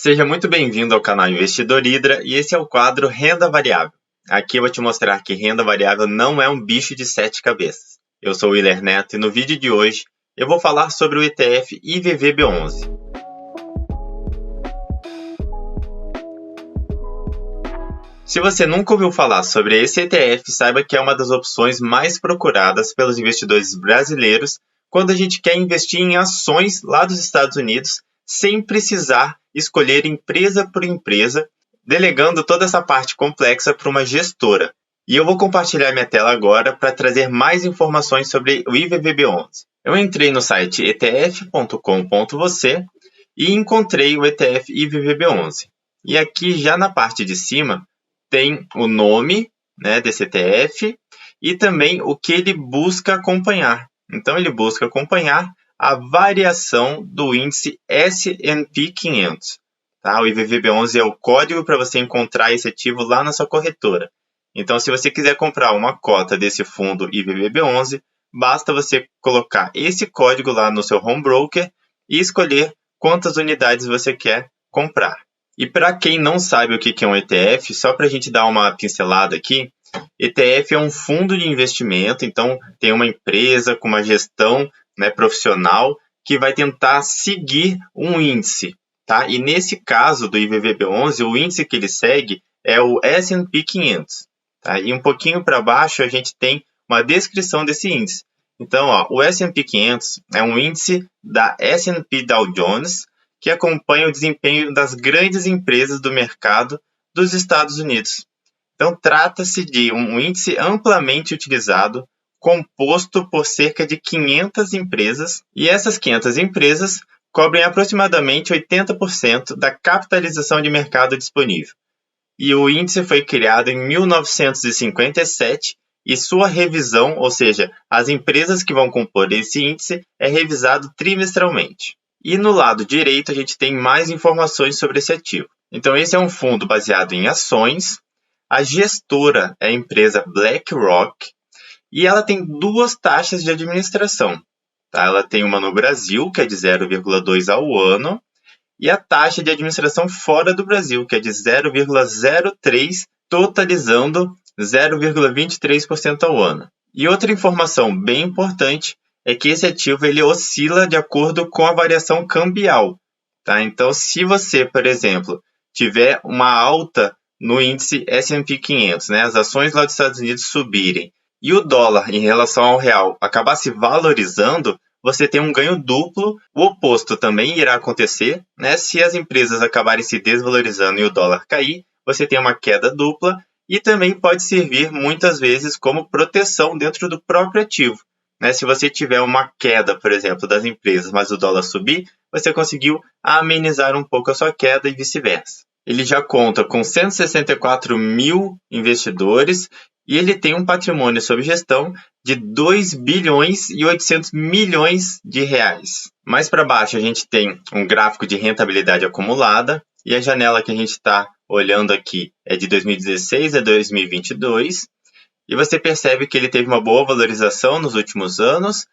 Seja muito bem-vindo ao canal Investidor Hydra e esse é o quadro Renda Variável. Aqui eu vou te mostrar que renda variável não é um bicho de 7 cabeças. Eu sou o Willer Neto e no vídeo de hoje eu vou falar sobre o ETF IVVB11. Se você nunca ouviu falar sobre esse ETF, saiba que é uma das opções mais procuradas pelos investidores brasileiros quando a gente quer investir em ações lá dos Estados Unidos sem precisar escolher empresa por empresa, delegando toda essa parte complexa para uma gestora. E eu vou compartilhar minha tela agora para trazer mais informações sobre o IVVB11. Eu entrei no site etf.com.vc e encontrei o ETF IVVB11. E aqui já na parte de cima tem o nome, desse ETF e também o que ele busca acompanhar. Então ele busca acompanhar a variação do índice S&P 500. Tá? O IVVB11 é o código para você encontrar esse ativo lá na sua corretora. Então, se você quiser comprar uma cota desse fundo IVVB11, basta você colocar esse código lá no seu home broker e escolher quantas unidades você quer comprar. E para quem não sabe o que é um ETF, só para a gente dar uma pincelada aqui, ETF é um fundo de investimento, então tem uma empresa com uma gestão profissional que vai tentar seguir um índice. Tá? E nesse caso do IVVB11, o índice que ele segue é o S&P 500. Tá? E um pouquinho para baixo a gente tem uma descrição desse índice. Então, o S&P 500 é um índice da S&P Dow Jones que acompanha o desempenho das grandes empresas do mercado dos Estados Unidos. Então, trata-se de um índice amplamente utilizado, composto por cerca de 500 empresas, e essas 500 empresas cobrem aproximadamente 80% da capitalização de mercado disponível. E o índice foi criado em 1957 e sua revisão, ou seja, as empresas que vão compor esse índice, é revisado trimestralmente. E no lado direito a gente tem mais informações sobre esse ativo. Então esse é um fundo baseado em ações. A gestora é a empresa BlackRock e ela tem duas taxas de administração. Tá? Ela tem uma no Brasil, que é de 0,2 ao ano, e a taxa de administração fora do Brasil, que é de 0,03, totalizando 0,23% ao ano. E outra informação bem importante é que esse ativo ele oscila de acordo com a variação cambial. Tá? Então, se você, por exemplo, tiver uma alta no índice S&P 500, as ações lá dos Estados Unidos subirem, e o dólar em relação ao real acabar se valorizando, você tem um ganho duplo. O oposto também irá acontecer, se as empresas acabarem se desvalorizando e o dólar cair, você tem uma queda dupla e também pode servir muitas vezes como proteção dentro do próprio ativo. Se você tiver uma queda, por exemplo, das empresas, mas o dólar subir, você conseguiu amenizar um pouco a sua queda e vice-versa. Ele já conta com 164 mil investidores e ele tem um patrimônio sob gestão de 2 bilhões e 800 milhões de reais. Mais para baixo a gente tem um gráfico de rentabilidade acumulada e a janela que a gente está olhando aqui é de 2016 a 2022. E você percebe que ele teve uma boa valorização nos últimos anos,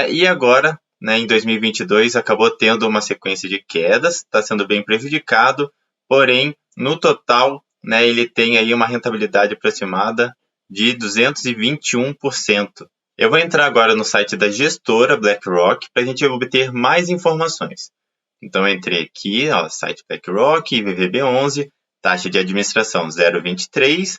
e agora, em 2022, acabou tendo uma sequência de quedas, está sendo bem prejudicado, porém, no total, ele tem aí uma rentabilidade aproximada de 221%. Eu vou entrar agora no site da gestora BlackRock para a gente obter mais informações. Então, eu entrei aqui, site BlackRock, IVVB11, taxa de administração 0,23%.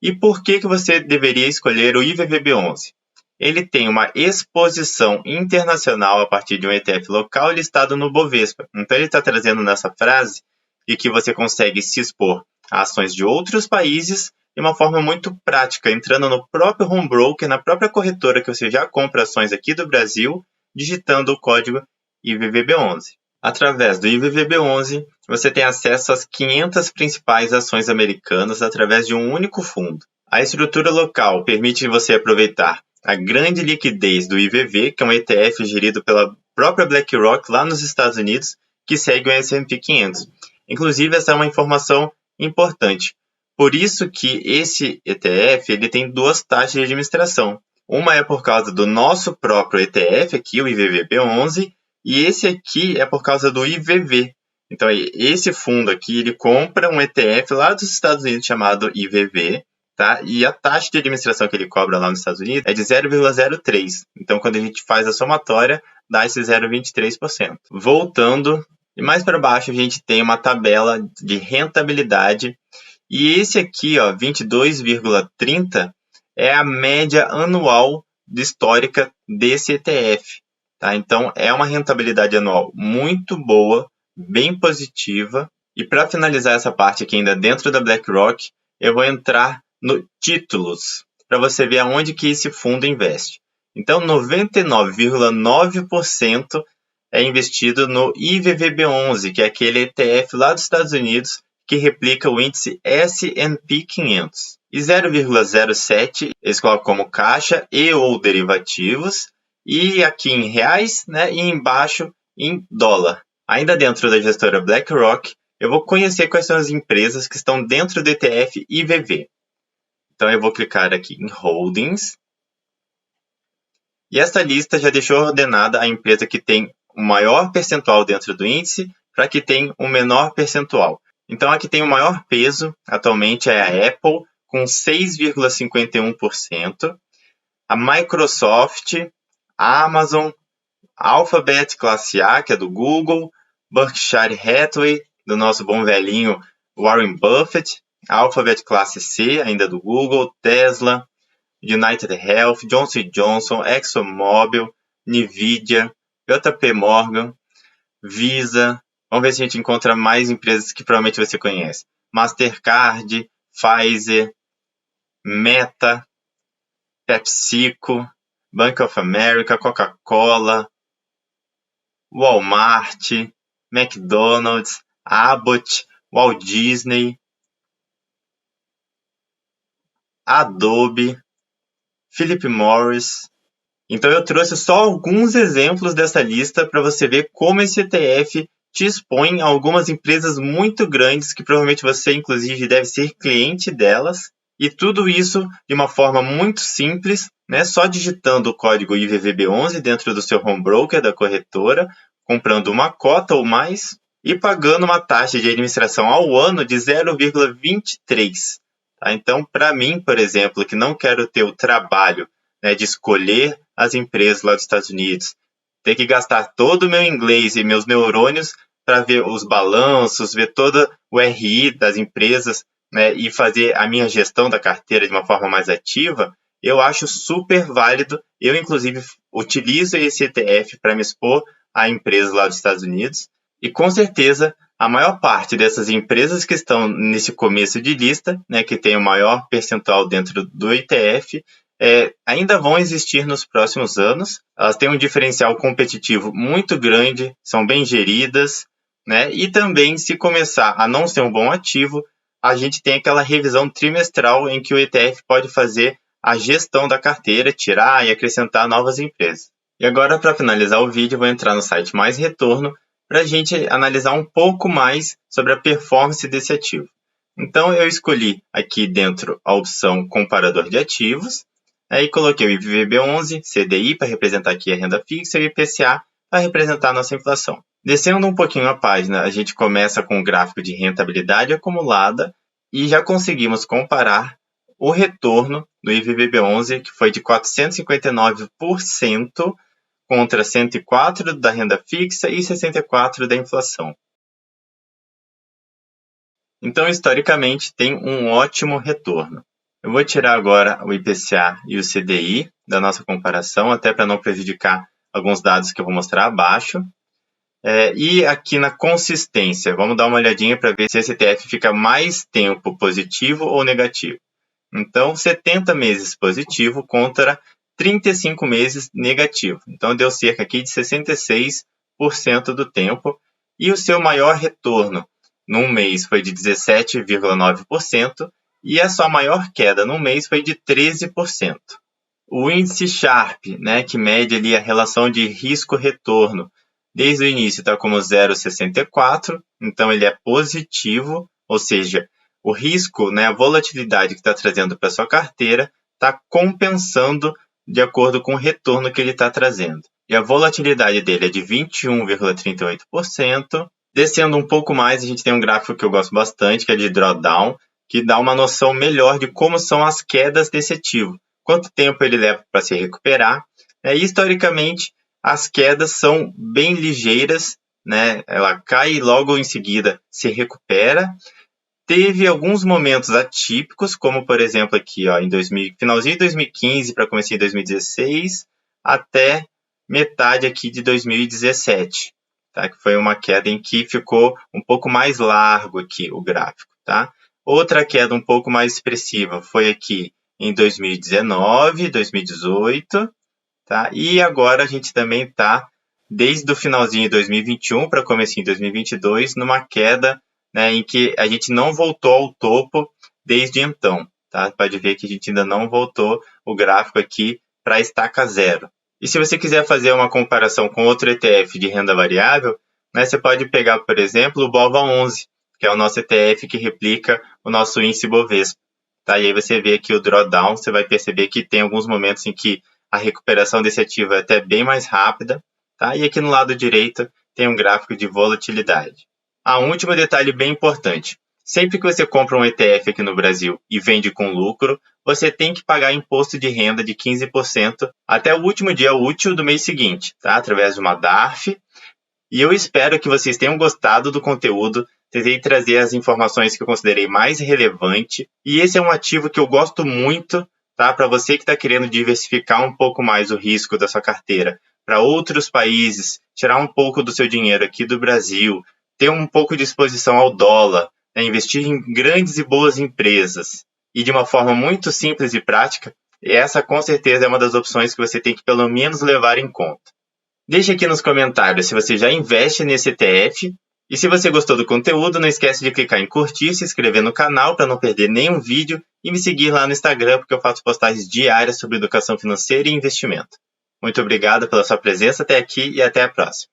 E por que você deveria escolher o IVVB11? Ele tem uma exposição internacional a partir de um ETF local listado no Bovespa. Então ele está trazendo nessa frase de que você consegue se expor a ações de outros países de uma forma muito prática, entrando no próprio home broker, na própria corretora que você já compra ações aqui do Brasil, digitando o código IVVB11. Através do IVVB11, você tem acesso às 500 principais ações americanas através de um único fundo. A estrutura local permite você aproveitar a grande liquidez do IVV, que é um ETF gerido pela própria BlackRock lá nos Estados Unidos, que segue o S&P 500. Inclusive, essa é uma informação importante. Por isso que esse ETF ele tem duas taxas de administração. Uma é por causa do nosso próprio ETF, aqui, o IVVB11, e esse aqui é por causa do IVV. Então, esse fundo aqui, ele compra um ETF lá dos Estados Unidos chamado IVV, tá? E a taxa de administração que ele cobra lá nos Estados Unidos é de 0,03. Então, quando a gente faz a somatória, dá esse 0,23%. Voltando, e mais para baixo a gente tem uma tabela de rentabilidade. E esse aqui, ó, 22,30, é a média anual histórica desse ETF. Tá? Então, é uma rentabilidade anual muito boa, bem positiva. E para finalizar essa parte aqui ainda dentro da BlackRock, eu vou entrar no títulos, para você ver aonde que esse fundo investe. Então, 99,9% é investido no IVVB11, que é aquele ETF lá dos Estados Unidos que replica o índice S&P 500. E 0,07 eles colocam como caixa e ou derivativos, e aqui em reais, né, e embaixo em dólar. Ainda dentro da gestora BlackRock, eu vou conhecer quais são as empresas que estão dentro do ETF IVV. Então eu vou clicar aqui em Holdings. E essa lista já deixou ordenada a empresa que tem o maior percentual dentro do índice para que tem o menor percentual. Então a que tem o maior peso atualmente é a Apple, com 6,51%, a Microsoft, a Amazon, Alphabet classe A, que é do Google, Berkshire Hathaway, do nosso bom velhinho Warren Buffett, Alphabet classe C, ainda do Google, Tesla, United Health, Johnson Johnson, ExxonMobil, Nvidia, JP Morgan, Visa. Vamos ver se a gente encontra mais empresas que provavelmente você conhece. Mastercard, Pfizer, Meta, PepsiCo, Bank of America, Coca-Cola, Walmart, McDonald's, Abbott, Walt Disney, Adobe, Philip Morris. Então eu trouxe só alguns exemplos dessa lista para você ver como esse ETF te expõe a algumas empresas muito grandes que provavelmente você, inclusive, deve ser cliente delas. E tudo isso de uma forma muito simples, né? Só digitando o código IVVB11 dentro do seu home broker da corretora, comprando uma cota ou mais e pagando uma taxa de administração ao ano de 0,23. Tá? Então, para mim, por exemplo, que não quero ter o trabalho, né, de escolher as empresas lá dos Estados Unidos, ter que gastar todo o meu inglês e meus neurônios para ver os balanços, ver todo o RI das empresas, né, e fazer a minha gestão da carteira de uma forma mais ativa, eu acho super válido. Eu, inclusive, utilizo esse ETF para me expor a empresas lá dos Estados Unidos. E, com certeza, a maior parte dessas empresas que estão nesse começo de lista, né, que tem o maior percentual dentro do ETF, ainda vão existir nos próximos anos. Elas têm um diferencial competitivo muito grande, são bem geridas, né? E também, se começar a não ser um bom ativo, a gente tem aquela revisão trimestral em que o ETF pode fazer a gestão da carteira, tirar e acrescentar novas empresas. E agora, para finalizar o vídeo, eu vou entrar no site Mais Retorno para a gente analisar um pouco mais sobre a performance desse ativo. Então, eu escolhi aqui dentro a opção Comparador de Ativos, aí coloquei o IVVB11, CDI para representar aqui a renda fixa e o IPCA para representar a nossa inflação. Descendo um pouquinho a página, a gente começa com o gráfico de rentabilidade acumulada e já conseguimos comparar o retorno do IVVB11, que foi de 459% contra 104% da renda fixa e 64% da inflação. Então, historicamente, tem um ótimo retorno. Eu vou tirar agora o IPCA e o CDI da nossa comparação, até para não prejudicar alguns dados que eu vou mostrar abaixo. E aqui na consistência, vamos dar uma olhadinha para ver se esse ETF fica mais tempo positivo ou negativo. Então, 70 meses positivo contra 35 meses negativo. Então, deu cerca aqui de 66% do tempo. E o seu maior retorno num mês foi de 17,9%. E a sua maior queda no mês foi de 13%. O índice Sharpe, né, que mede ali a relação de risco-retorno, desde o início está como 0,64, então ele é positivo, ou seja, o risco, né, a volatilidade que está trazendo para sua carteira está compensando de acordo com o retorno que ele está trazendo. E a volatilidade dele é de 21,38%, Descendo um pouco mais, a gente tem um gráfico que eu gosto bastante, que é de drawdown, que dá uma noção melhor de como são as quedas desse ativo, quanto tempo ele leva para se recuperar. E historicamente, as quedas são bem ligeiras, né? Ela cai e logo em seguida se recupera. Teve alguns momentos atípicos, como por exemplo aqui, ó, finalzinho de 2015 para começo de 2016, até metade aqui de 2017, tá? Que foi uma queda em que ficou um pouco mais largo aqui o gráfico, tá? Outra queda um pouco mais expressiva foi aqui em 2019, 2018, tá? E agora a gente também está desde o finalzinho de 2021 para comecinho de 2022 numa queda, né, em que a gente não voltou ao topo desde então, tá? Pode ver que a gente ainda não voltou o gráfico aqui para a estaca zero. E se você quiser fazer uma comparação com outro ETF de renda variável, né, você pode pegar, por exemplo, o BOVA11, que é o nosso ETF que replica o nosso índice Bovespa. Tá? E aí você vê aqui o drawdown, você vai perceber que tem alguns momentos em que a recuperação desse ativo é até bem mais rápida. Tá? E aqui no lado direito tem um gráfico de volatilidade. Um último detalhe bem importante. Sempre que você compra um ETF aqui no Brasil e vende com lucro, você tem que pagar imposto de renda de 15% até o último dia útil do mês seguinte, tá? Através de uma DARF. E eu espero que vocês tenham gostado do conteúdo. Tentei trazer as informações que eu considerei mais relevante. E esse é um ativo que eu gosto muito, tá? Para você que está querendo diversificar um pouco mais o risco da sua carteira para outros países, tirar um pouco do seu dinheiro aqui do Brasil, ter um pouco de exposição ao dólar, né? Investir em grandes e boas empresas e de uma forma muito simples e prática, essa com certeza é uma das opções que você tem que pelo menos levar em conta. Deixe aqui nos comentários se você já investe nesse ETF. E se você gostou do conteúdo, não esquece de clicar em curtir, se inscrever no canal para não perder nenhum vídeo e me seguir lá no Instagram, porque eu faço postagens diárias sobre educação financeira e investimento. Muito obrigado pela sua presença até aqui e até a próxima.